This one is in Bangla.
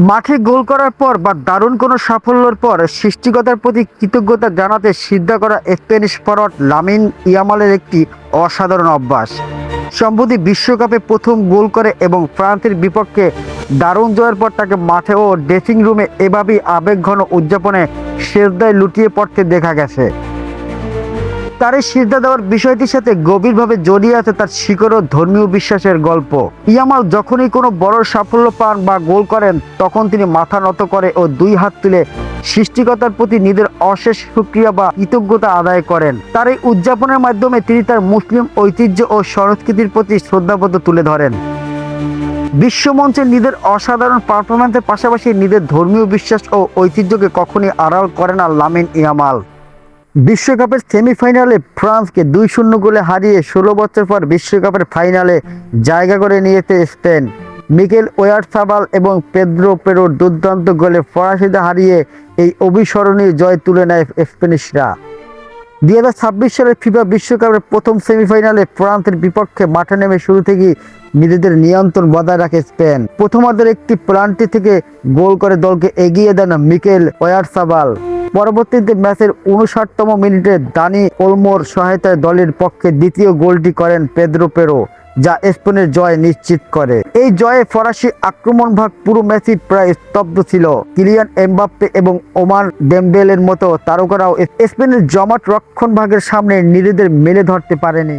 মাঠে গোল করার পর বা দারুণ কোনো সাফল্যের পর সৃষ্টিকর্তার প্রতি কৃতজ্ঞতা জানাতে সিদ্ধা করা স্প্যানিশ ফরোয়ার্ড লামিন ইয়ামালের একটি অসাধারণ অভ্যাস। সম্প্রতি বিশ্বকাপে প্রথম গোল করে এবং ফ্রান্সের বিপক্ষে দারুণ জয়ের পর তাকে মাঠে ও ড্রেসিং রুমে এভাবেই আবেগঘন উদযাপনে সেজদায় লুটিয়ে পড়তে দেখা গেছে। তার এই সিজদা দেওয়ার বিষয়টির সাথে গভীরভাবে জড়িয়ে আছে তার শিকড় ও ধর্মীয় বিশ্বাসের গল্প। ইয়ামাল যখনই কোনো বড় সাফল্য পান বা গোল করেন তখন তিনি মাথা নত করে ও দুই হাত তুলে সৃষ্টিকর্তার প্রতি নিজের অশেষ শুকরিয়া বা কৃতজ্ঞতা আদায় করেন। তার এই উদযাপনের মাধ্যমে তিনি তার মুসলিম ঐতিহ্য ও সংস্কৃতির প্রতি শ্রদ্ধাবোধ তুলে ধরেন। বিশ্বমঞ্চে নিজের অসাধারণ পারফরম্যান্সের পাশাপাশি নিজের ধর্মীয় বিশ্বাস ও ঐতিহ্যকে কখনই আড়াল করে না লামিন ইয়ামাল। বিশ্বকাপের সেমিফাইনালে ফ্রান্সকে 2-0 গোলে হারিয়ে 16 বছর পর বিশ্বকাপের ফাইনালে জায়গা করে নিয়েছে স্পেন। মিকেল ওয়ারসাবাল এবং পেদ্রো পেরোর দুর্দান্ত গোলে ফরাসিদের হারিয়ে এই অবিস্মরণীয় জয় তুলে নেয় স্প্যানিশরা। 2026 সালের ফিফা বিশ্বকাপের প্রথম সেমিফাইনালে ফ্রান্সের বিপক্ষে মাঠে নেমে শুরু থেকেই নিজেদের নিয়ন্ত্রণ বজায় রাখে স্পেন। প্রথমার্ধের একটি পেনাল্টি থেকে গোল করে দলকে এগিয়ে দেন মিকেল ওয়ারসাবাল। পরবর্তীতে ম্যাচের 59তম মিনিটে দানি ওলমোর সহায়তায় দলের পক্ষে দ্বিতীয় গোলটি করেন পেদ্রো পেরো, যা স্পেনের জয় নিশ্চিত করে। এই জয়ে ফরাসি আক্রমণভাগ পুরো ম্যাচই প্রায় স্তব্ধ ছিল। কিলিয়ান এমবাপ্পে এবং ওমান ডেম্বেলের মতো তারকারাও স্পেনের জমাট রক্ষণভাগের সামনে নিজেদের মেলে ধরতে পারেনি।